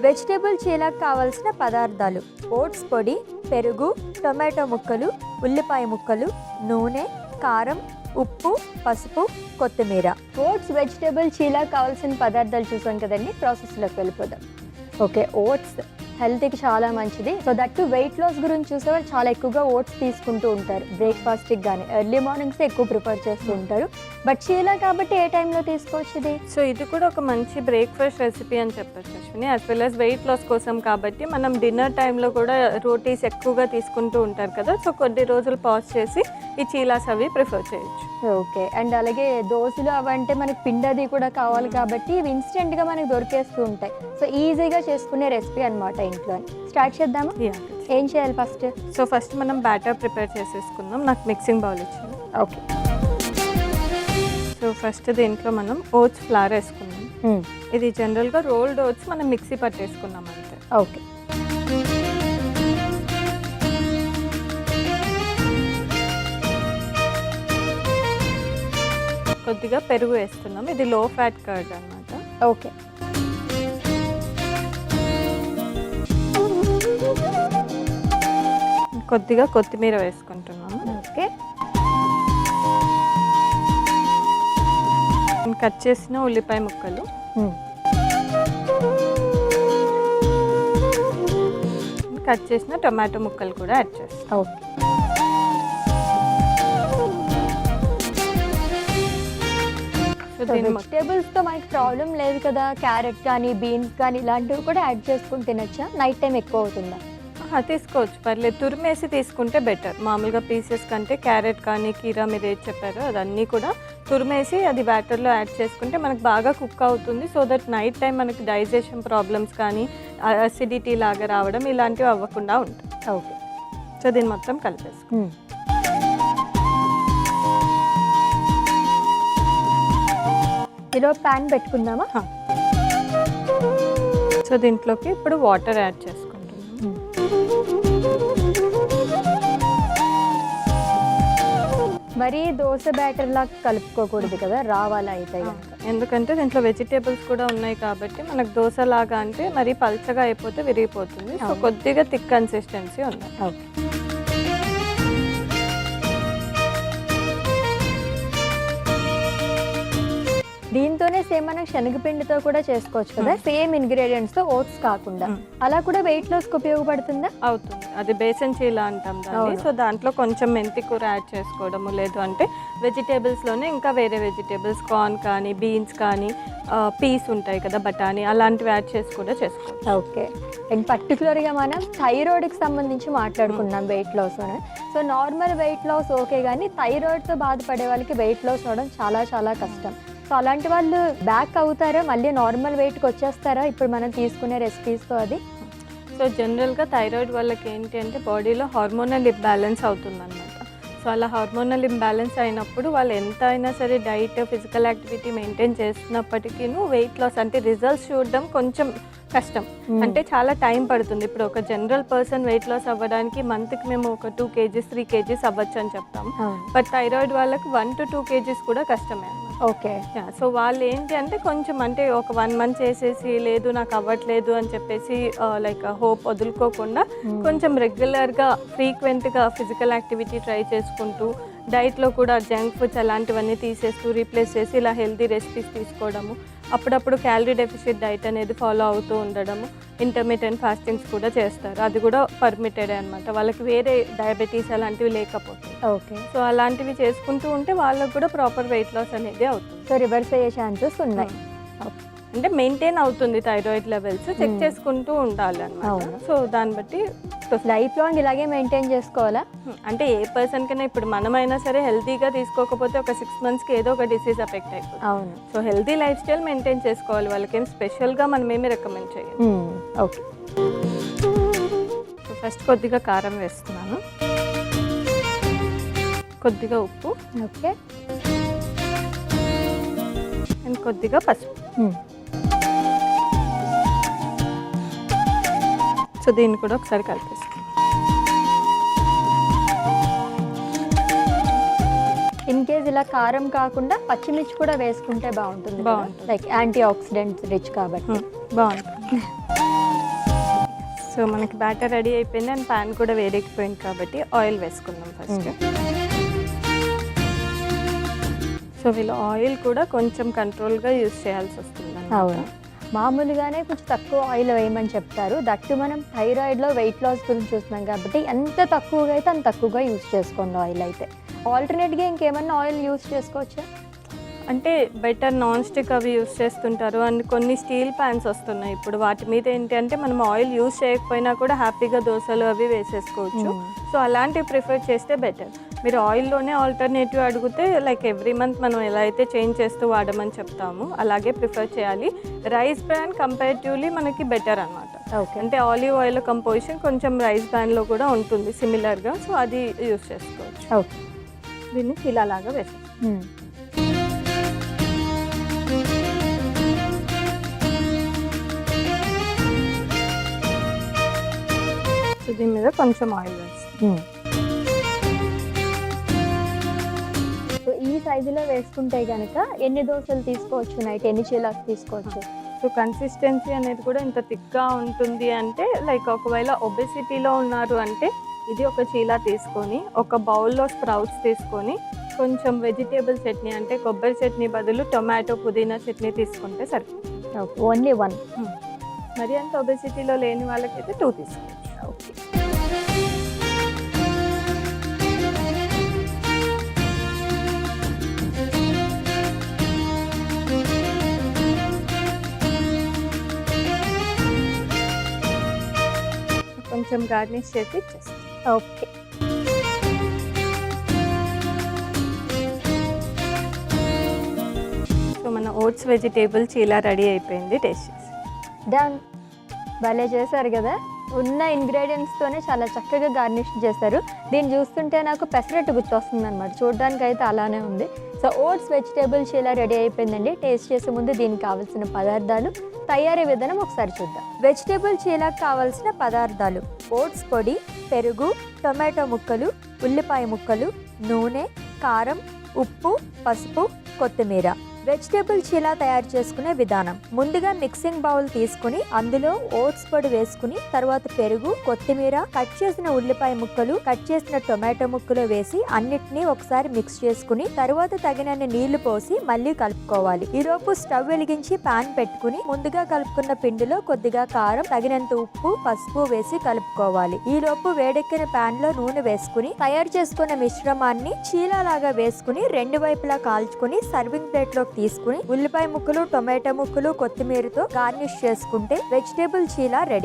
Vegetable చీలకు కావాల్సిన పదార్థాలు: oats పొడి, పెరుగు, టొమాటో ముక్కలు, ఉల్లిపాయ ముక్కలు, నూనె, కారం, ఉప్పు, పసుపు, కొత్తిమీర. ఓట్స్ వెజిటేబుల్ చీలకు కావాల్సిన పదార్థాలు చూసాం కదండి, ప్రాసెస్లోకి వెళ్ళిపోదాం. ఓకే, ఓట్స్ హెల్త్కి చాలా మంచిది. సో దట్టు వెయిట్ లాస్ గురించి చూసేవాళ్ళు చాలా ఎక్కువగా ఓట్స్ తీసుకుంటూ ఉంటారు. బ్రేక్ఫాస్ట్కి కానీ ఎర్లీ మార్నింగ్స్ ఎక్కువ ప్రిఫర్ చేస్తూ ఉంటారు. బట్ చీలా కాబట్టి ఏ టైంలో తీసుకోవచ్చు ఇది? సో ఇది కూడా ఒక మంచి బ్రేక్ఫాస్ట్ రెసిపీ అని చెప్పచ్చు Ashwini. As well as weight loss కోసం కాబట్టి మనం డిన్నర్ టైంలో కూడా రోటీస్ ఎక్కువగా తీసుకుంటూ ఉంటారు కదా. సో కొద్ది రోజులు పాజ్ చేసి ఈ చీలాస్ అవి ప్రిఫర్ చేయొచ్చు. ఓకే, అండ్ అలాగే దోశలు అవంటే మనకి పిండి కూడా కావాలి కాబట్టి ఇవి ఇన్స్టెంట్గా మనకి దొరికేస్తూ ఉంటాయి. సో ఈజీగా చేసుకునే రెసిపీ అనమాట. ఇంట్లో స్టార్ట్ చేద్దామా? ఏం చేయాలి ఫస్ట్? సో ఫస్ట్ మనం బ్యాటర్ ప్రిపేర్ చేసేసుకుందాం. నాకు మిక్సింగ్ బౌల్ ఇచ్చింది. ఓకే, సో ఫస్ట్ దీంట్లో మనం ఓట్స్ ఫ్లవర్ వేసుకుందాం. ఇది జనరల్గా రోల్డ్ ఓట్స్ మనం మిక్సీ పట్టేసుకున్నాం అంతే. ఓకే, కొద్దిగా పెరుగు వేస్తున్నాం. ఇది లో ఫ్యాట్ కర్డ్ అన్నమాట. ఓకే, కొద్దిగా కొత్తిమీర వేసుకుంటున్నాము. ఓకే, కట్ చేసిన ఉల్లిపాయ ముక్కలు, కట్ చేసిన టొమాటో ముక్కలు కూడా యాడ్ చేస్తాం. ఓకే, వెజిటేబుల్స్తో మనకి ప్రాబ్లం లేదు కదా. క్యారెట్ కానీ బీన్స్ కానీ ఇలాంటివి కూడా యాడ్ చేసుకుని తినచ్చా? నైట్ టైం ఎక్కువ అవుతుందా? తీసుకోవచ్చు, పర్లేదు. తురిమేసి తీసుకుంటే బెటర్. మామూలుగా పీసెస్ కంటే క్యారెట్ కానీ కీరా మీరు ఏది చెప్పారో అదన్నీ కూడా తురిమేసి అది బ్యాటర్లో యాడ్ చేసుకుంటే మనకు బాగా కుక్ అవుతుంది. సో దట్ నైట్ టైం మనకి డైజెషన్ ప్రాబ్లమ్స్ కానీ అసిడిటీ లాగా రావడం ఇలాంటివి అవ్వకుండా ఉంటాయి. ఓకే, సో దీన్ని మొత్తం కలిపేసుకో. ఇలా ప్యాన్ పెట్టుకుందామా? సో దీంట్లోకి ఇప్పుడు వాటర్ యాడ్ చేసుకుంటున్నాం. మరి దోశ బ్యాటర్ లాగా కలుపుకోకూడదు కదా, రావాలా అయితే? ఎందుకంటే దీంట్లో వెజిటేబుల్స్ కూడా ఉన్నాయి కాబట్టి మనకు దోశ లాగా అంటే మరి పల్చగా అయిపోతే విరిగిపోతుంది. సో కొద్దిగా థిక్ కన్సిస్టెన్సీ ఉంది. ఓకే, దీంతోనే సేమ్ మనం శనగపిండితో కూడా చేసుకోవచ్చు కదా, సేమ్ ఇంగ్రీడియంట్స్ తో, ఓట్స్ కాకుండా. అలా కూడా వెయిట్ లాస్ కి ఉపయోగపడుతుందా? అవుతుంది. అది బేసన్ చీలా అంటాం దాన్ని. సో దాంట్లో కొంచెం మెంతి కూర యాడ్ చేసుకోవడము, లేదు అంటే వెజిటేబుల్స్ లోనే ఇంకా వేరే వెజిటేబుల్స్, కార్న్ కానీ బీన్స్ కానీ పీస్ ఉంటాయి కదా, బఠానీ, అలాంటివి యాడ్ చేసి కూడా చేసుకోవచ్చు. ఓకే, అండ్ పర్టికులర్గా మనం థైరాయిడ్కి సంబంధించి మాట్లాడుకున్నాం వెయిట్ లాస్ అని. So normal weight loss okay, కానీ థైరాయిడ్తో బాధపడే వాళ్ళకి వెయిట్ లాస్ అవడం చాలా చాలా కష్టం. సో అలాంటి వాళ్ళు బ్యాక్ అవుతారా, మళ్ళీ నార్మల్ వెయిట్కి వచ్చేస్తారా ఇప్పుడు మనం తీసుకునే రెసిపీస్తో? అది సో జనరల్గా థైరాయిడ్ వాళ్ళకి ఏంటి అంటే బాడీలో హార్మోనల్ ఇంబ్యాలెన్స్ అవుతుందన్నమాట. సో అలా హార్మోనల్ ఇంబ్యాలెన్స్ అయినప్పుడు వాళ్ళు ఎంత అయినా సరే డైట్, ఫిజికల్ యాక్టివిటీ మెయింటైన్ చేస్తున్నప్పటికీ వెయిట్ లాస్ అంటే రిజల్ట్స్ చూడడం కొంచెం కష్టం. అంటే చాలా టైం పడుతుంది. ఇప్పుడు ఒక జనరల్ పర్సన్ వెయిట్ లాస్ అవ్వడానికి మంత్కి మేము ఒక 2 kgs 3 kgs అవ్వచ్చు అని చెప్తాం. బట్ థైరాయిడ్ వాళ్ళకి 1 to 2 kgs కూడా కష్టమే అన్నమాట. ఓకే, సో వాళ్ళు ఏంటి అంటే కొంచెం అంటే ఒక 1 month చేసేసి లేదు నాకు అవ్వట్లేదు అని చెప్పేసి లైక్ హోప్ వదులుకోకుండా కొంచెం రెగ్యులర్గా ఫ్రీక్వెంట్గా ఫిజికల్ యాక్టివిటీ ట్రై చేసుకుంటూ డైట్లో కూడా జంక్ ఫుడ్స్ అలాంటివన్నీ తీసేస్తూ రీప్లేస్ చేసి ఇలా హెల్తీ రెసిపీస్ తీసుకోవడము, అప్పుడప్పుడు క్యాలరీ డెఫిషిట్ డైట్ అనేది ఫాలో అవుతూ ఉండడము, ఇంటర్మీడియట్ ఫాస్టింగ్స్ కూడా చేస్తారు. అది కూడా పర్మిటెడ్ అనమాట వాళ్ళకి, వేరే డయాబెటీస్ అలాంటివి లేకపోతే. ఓకే, సో అలాంటివి చేసుకుంటూ ఉంటే వాళ్ళకు కూడా ప్రాపర్ వెయిట్ లాస్ అనేది అవుతుంది. సో రివర్స్ అయ్యే ఛాన్సెస్ ఉన్నాయి. అంటే మెయింటైన్ అవుతుంది థైరాయిడ్ లెవెల్స్, చెక్ చేసుకుంటూ ఉండాలి అన్నమాట. సో దాన్ని బట్టి లైఫ్ లాంగ్ ఇలాగే మెయింటైన్ చేసుకోవాలా? అంటే ఏ పర్సన్ కైనా ఇప్పుడు మనమైనా సరే హెల్తీగా తీసుకోకపోతే ఒక 6 monthsకి ఏదో ఒక డిసీజ్ ఎఫెక్ట్ అయిపోతుంది. అవును, so healthy life style maintain చేసుకోవాలి. వాళ్ళకేం స్పెషల్గా మనం ఏమి రికమెండ్ చేయాలి. ఓకే, సో ఫస్ట్ కొద్దిగా కారం వేస్తున్నాను, కొద్దిగా ఉప్పు, ఓకే, అండ్ కొద్దిగా పసుపు. సో దీన్ని కూడా ఒకసారి కలిపేస్తాం. ఇన్ కేస్ ఇలా కారం కాకుండా పచ్చిమిర్చి కూడా వేసుకుంటే బాగుంటుంది. బాగుంటుంది, లైక్ యాంటీ ఆక్సిడెంట్స్ రిచ్ కాబట్టి బాగుంటుంది. సో మనకి బ్యాటర్ రెడీ అయిపోయింది అండ్ ప్యాన్ కూడా వేడెక్కిపోయింది కాబట్టి ఆయిల్ వేసుకుందాం ఫస్ట్. సో వీళ్ళు ఆయిల్ కూడా కొంచెం కంట్రోల్గా యూజ్ చేయాల్సి వస్తుంది. అవును, మామూలుగానే కొంచెం తక్కువ ఆయిల్ వేయమని చెప్తారు. దట్టు మనం థైరాయిడ్లో వెయిట్ లాస్ గురించి చూస్తున్నాం కాబట్టి ఎంత తక్కువగా అయితే అంత తక్కువగా యూజ్ చేసుకోండి ఆయిల్ అయితే. ఆల్టర్నేట్గా ఇంకేమన్నా ఆయిల్ యూజ్ చేసుకోవచ్చా? అంటే బెటర్ నాన్ స్టిక్ అవి యూస్ చేస్తుంటారు అండ్ కొన్ని స్టీల్ ప్యాన్స్ వస్తున్నాయి ఇప్పుడు. వాటి మీద ఏంటి అంటే మనం ఆయిల్ యూస్ చేయకపోయినా కూడా హ్యాపీగా దోశలు అవి వేసేసుకోవచ్చు. సో అలాంటివి ప్రిఫర్ చేస్తే బెటర్. మీరు ఆయిల్లోనే ఆల్టర్నేటివ్ అడిగితే లైక్ ఎవ్రీ మంత్ మనం ఎలా అయితే చేంజ్ చేస్తూ వాడమని చెప్తాము అలాగే ప్రిఫర్ చేయాలి. రైస్ బ్రాన్ కంపారిటివ్లీ మనకి బెటర్ అనమాట. అంటే ఆలివ్ ఆయిల్ కంపోజిషన్ కొంచెం రైస్ బ్రాన్లో కూడా ఉంటుంది సిమిలర్గా. సో అది యూస్ చేసుకోవచ్చు. దీన్ని ఇలాగా వేసాం. దీని మీద కొంచెం ఆయిల్ వేస్తాం. సో ఈ సైజులో వేసుకుంటే కనుక ఎన్ని దోశలు తీసుకోవచ్చు, నైట్ ఎన్ని చీలాస్ తీసుకోవచ్చు? సో కన్సిస్టెన్సీ అనేది కూడా ఇంత థిక్గా ఉంటుంది అంటే లైక్ ఒకవేళ ఒబెసిటీలో ఉన్నారు అంటే ఇది ఒక చీలా తీసుకొని ఒక బౌల్లో స్ప్రౌట్స్ తీసుకొని కొంచెం వెజిటేబుల్ చట్నీ అంటే కొబ్బరి చట్నీ బదులు టొమాటో పుదీనా చట్నీ తీసుకుంటే సరిపోతుంది. ఓన్లీ 1. మరి అంత ఒబెసిటీలో లేని వాళ్ళకైతే 2 తీసుకోవచ్చు. ఓకే. కొంచెం గార్నిష్ చేసి ఇచ్చేస్తాం. ఓకే. సో మన ఓట్స్ వెజిటేబుల్ చీలా రెడీ అయిపోయింది. టేస్ట్ చేసి డన్. భలే చేశారు కదా, ఉన్న ఇంగ్రీడియంట్స్తోనే చాలా చక్కగా గార్నిష్ చేశారు. దీన్ని చూస్తుంటే నాకు పెసరట్టు గుర్తొస్తుంది అనమాట. చూడడానికి అయితే అలానే ఉంది. సో ఓట్స్ వెజిటేబుల్ చీలా రెడీ అయిపోయిందండి. టేస్ట్ చేసే ముందు దీనికి కావాల్సిన పదార్థాలు, తయారీ విధానం ఒకసారి చూద్దాం. వెజిటేబుల్ చీలాకు కావాల్సిన పదార్థాలు: ఓట్స్ పొడి, పెరుగు, టొమాటో ముక్కలు, ఉల్లిపాయ ముక్కలు, నూనె, కారం, ఉప్పు, పసుపు, కొత్తిమీర. వెజిటేబుల్ చీలా తయారు చేసుకునే విధానం: ముందుగా మిక్సింగ్ బౌల్ తీసుకుని అందులో ఓట్స్ పొడి వేసుకుని తర్వాత పెరుగు, కొత్తిమీర, కట్ చేసిన ఉల్లిపాయ ముక్కలు, కట్ చేసిన టొమాటో ముక్కలు వేసి అన్నిటినీ ఒకసారి మిక్స్ చేసుకుని తర్వాత తగినన్ని నీళ్లు పోసి మళ్ళీ కలుపుకోవాలి. ఈలోపు స్టవ్ వెలిగించి పాన్ పెట్టుకుని ముందుగా కలుపుకున్న పిండిలో కొద్దిగా కారం, తగినంత ఉప్పు, పసుపు వేసి కలుపుకోవాలి. ఈలోపు వేడెక్కిన పాన్ లో నూనె వేసుకుని తయారు చేసుకున్న మిశ్రమాన్ని చీలా లాగా వేసుకుని రెండు వైపులా కాల్చుకుని సర్వింగ్ ప్లేట్ లో తీసుకుని ఉల్లిపాయ ముక్కలు, టొమాటో ముక్కలు, కొత్తిమీరతో గార్నిష్ చేసుకుంటే వెజిటేబుల్ చీలా రెడీ.